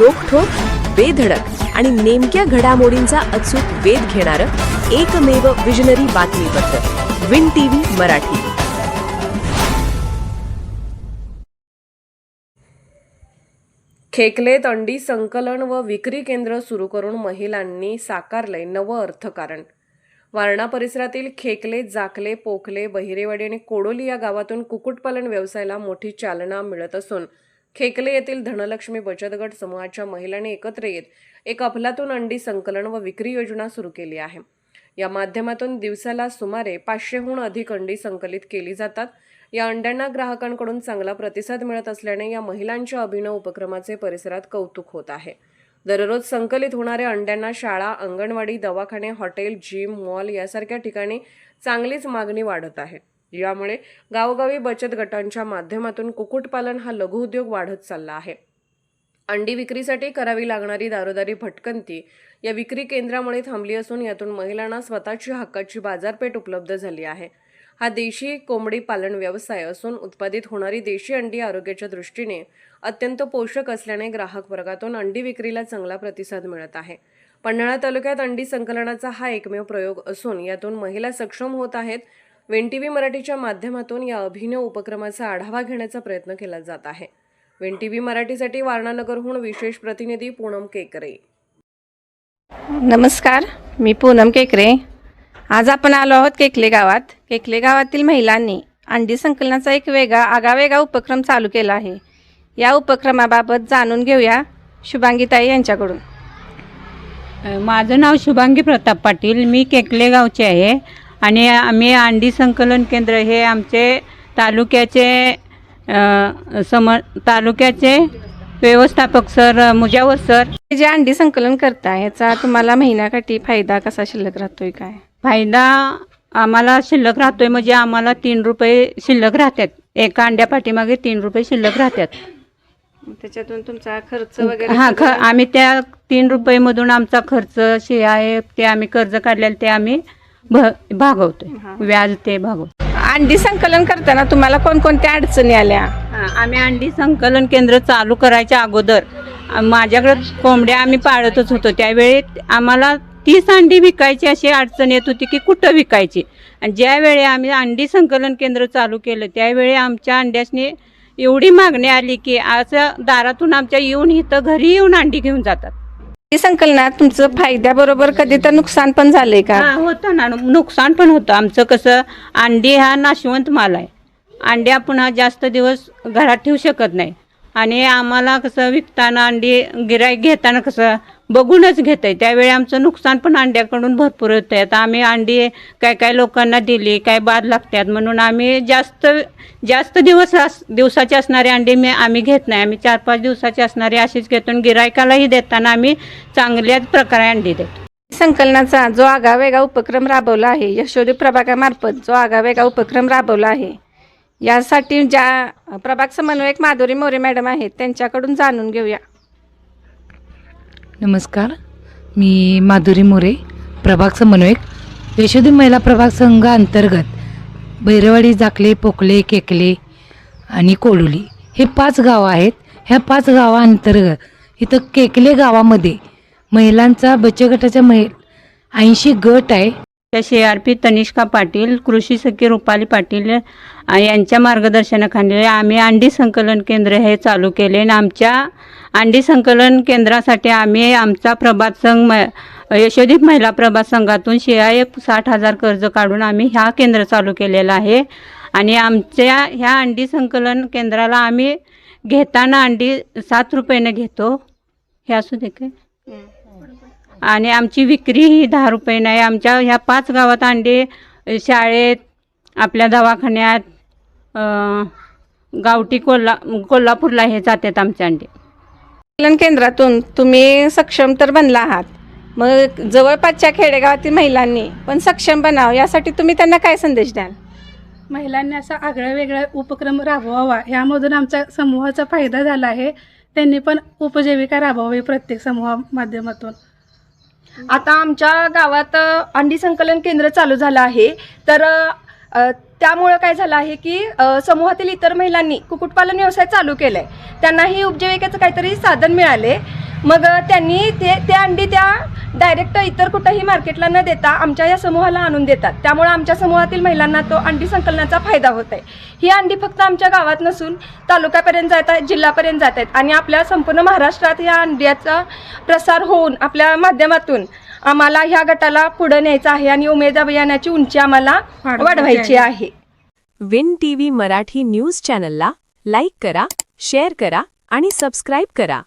रोखठोक, बेधडक आणि नेमक्या घडामोडींचा अचूक वेध घेणारं एकमेव विजनरी बातमीपत्र विन टीव्ही मराठी. खेकलेत अंडी संकलन व विक्री केंद्र सुरू करून महिलांनी साकारलंय नवं अर्थकारण. वारणा परिसरातील खेकले, जाकले, पोखले, बहिरेवाडी आणि कोडोली या गावातून कुक्कुटपालन व्यवसायाला मोठी चालना मिळत असून खेकले येथील धनलक्ष्मी बचत गट समूहाच्या महिलांनी एकत्र येत एक अफलातून अंडी संकलन व विक्री योजना सुरू केली आहे. या माध्यमातून दिवसाला सुमारे 500हून अधिक अंडी संकलित केली जातात. या अंड्यांना ग्राहकांकडून चांगला प्रतिसाद मिळत असल्याने या महिलांच्या अभिनव उपक्रमाचे परिसरात कौतुक होत आहे. दररोज संकलित होणाऱ्या अंड्यांना शाळा, अंगणवाडी, दवाखाने, हॉटेल, जिम, मॉल यासारख्या ठिकाणी चांगलीच मागणी वाढत आहे. यामुळे गावोगावी बचत गटांच्या माध्यमातून कुक्कुटपालन हा लघुउद्योग वाढत चालला आहे. अंडी विक्रीसाठी करावी लागणारी दारोदारी भटकंती या विक्री केंद्रामुळे थांबली असून यातून महिलांना स्वतःची हक्काची बाजारपेठ उपलब्ध झाली आहे. हा देशी कोंबडी पालन व्यवसाय असून उत्पादित होणारी देशी अंडी आरोग्याच्या दृष्टीने अत्यंत पोषक असल्याने ग्राहक वर्गातून अंडी विक्रीला चांगला प्रतिसाद मिळत आहे. पन्हाळा तालुक्यात अंडी संकलनाचा हा एकमेव प्रयोग असून यातून महिला सक्षम होत आहेत. विन टीव्ही मराठीच्या माध्यमातून या अभिनव उपक्रमाचा आढावा घेण्याचा प्रयत्न केला जात आहे. विन टीव्ही मराठीसाठी वारणानगरहून विशेष प्रतिनिधी पूनम केकरे. नमस्कार, मी पूनम केकरे. आज आपण आलो आहोत केकले गावात. केकले गावातील महिलांनी अंडी संकलनाचा एक आगळा उपक्रम चालू केला आहे. या उपक्रमाबाबत जाणून घेऊया शुभांगीताई यांच्याकडून. माझं नाव शुभांगी प्रताप पाटील. मी केकले गावचे आहे आणि आम्ही अंडी संकलन केंद्र हे आमचे तालुक्याचे व्यवस्थापक सर मुजावर सर जे अंडी संकलन करता याचा तुम्हाला महिन्याकाठी फायदा कसा शिल्लक राहतोय? काय फायदा आम्हाला शिल्लक राहतोय म्हणजे आम्हाला 3 रुपये शिल्लक राहतात. एका अंड्या पाठीमागे 3 रुपये शिल्लक राहतात. त्याच्यातून तुमचा खर्च वगैरे? आम्ही त्या 3 रुपयेमधून आमचा खर्च आहे ते आम्ही कर्ज काढलेलं ते आम्ही भागवतोय. व्याज ते भागवतो. अंडी संकलन करताना तुम्हाला कोणकोणत्या अडचणी आल्या? आम्ही अंडी संकलन केंद्र चालू करायच्या अगोदर माझ्याकडे कोंबड्या आम्ही पाळतच होतो. त्यावेळी आम्हाला 30 अंडी विकायची अशी अडचण येत होती की कुठं विकायची. आणि ज्यावेळी आम्ही अंडी संकलन केंद्र चालू केलं त्यावेळी आमच्या अंड्यासनी एवढी मागणी आली की असं दारातून आमच्या येऊन इथं घरी येऊन अंडी घेऊन जातात. संकलनात तुमचं फायद्याबरोबर कधी तर नुकसान पण झालंय का? होतं ना, नुकसान पण होतं. आमचं कसं, अंडी हा नाशवंत माल आहे. अंडी आपण हा जास्त दिवस घरात ठेवू शकत नाही आणि आम्हाला कसं विकताना अंडी गिऱ्हाईक घेताना कसं बघूनच घेत आहे. त्यावेळी आमचं नुकसान पण अंड्याकडून भरपूर होतं आहे. आता आम्ही अंडी काय लोकांना दिली, काय बाद लागतात म्हणून आम्ही जास्त दिवसाचे असणारे अंडी आम्ही घेत नाही. आम्ही 4-5 दिवसाचे असणारे असेच घेतो आणि गिऱ्हाईकालाही देताना आम्ही चांगल्याच प्रकारे अंडी देतो. संकलनाचा जो आगळावेगळा उपक्रम राबवला आहे, यशोदी प्रभागामार्फत जो आगळावेगळा उपक्रम राबवला आहे, यासाठी ज्या प्रभाग समन्वयक माधुरी मोरे मॅडम आहेत त्यांच्याकडून जाणून घेऊया. नमस्कार, मी माधुरी मोरे, प्रभाग समन्वयक, यशोदी महिला प्रभाग संघ अंतर्गत भैरवाडी, जाकले, पोखले, केकले आणि कोडोली हे 5 गावं आहेत. ह्या 5 गावांतर्गत इथं केकले गावामध्ये महिलांचा बचत गटाच्या 80 गट आहे. त्या CRP तनिष्का पाटील, कृषी सखी रुपाली पाटील यांच्या मार्गदर्शनाखाली आम्ही अंडी संकलन केंद्र हे चालू केले. आणि आमच्या अंडी संकलन केंद्रासाठी आम्ही आमचा प्रभाग संघ यशोदी महिला प्रभाग संघातून 60,000 कर्ज काढून आम्ही ह्या केंद्र चालू केलेलं आहे. आणि आमच्या ह्या अंडी संकलन केंद्राला आम्ही घेताना अंडी 7 रुपयानं घेतो. हे असू दे काय. आणि आमची विक्री ही 10 रुपये आहे. आमच्या ह्या 5 गावात अंडी शाळेत, आपल्या दवाखान्यात, गावठी कोल्हापूरला हे जातात आमचे अंडी. संकलन केंद्रातून तुम्ही सक्षम तर बनला आहात, मग जवळपासच्या खेडेगावातील महिलांनी पण सक्षम बनावं यासाठी तुम्ही त्यांना काय संदेश द्याल? महिलांनी असा आगळा वेगळा उपक्रम राबवावा, यामधून आमच्या समूहाचा फायदा झाला आहे. त्यांनी पण उपजीविका राबवावी प्रत्येक समूहा माध्यमातून. आता आमच्या गावात अंडी संकलन केंद्र चालू झालं आहे, तर त्यामुळं काय झालं आहे की समूहातील इतर महिलांनी कुक्कुटपालन व्यवसाय चालू केला आहे. त्यांनाही उपजीविकेचं काहीतरी साधन मिळाले मग त्यांनी ते अंडी त्या डायरेक्ट इतर कुठंही मार्केटला न देता आमच्या या समूहाला आणून देतात. त्यामुळे आमच्या समूहातील महिलांना तो अंडी संकलनाचा फायदा होत आहे. ही अंडी फक्त आमच्या गावात नसून तालुक्यापर्यंत जात आहेत, जिल्ह्यापर्यंत जात आहेत आणि आपल्या संपूर्ण महाराष्ट्रात या अंड्याचा प्रसार होऊन आपल्या माध्यमातून आम्हाला ह्या गटाला पुढे न्यायचं आहे आणि उमेद अभियानाची उंची आम्हाला वाढवायची आहे. विन टीव्ही मराठी न्यूज चॅनलला लाईक करा, शेअर करा आणि सबस्क्राईब करा.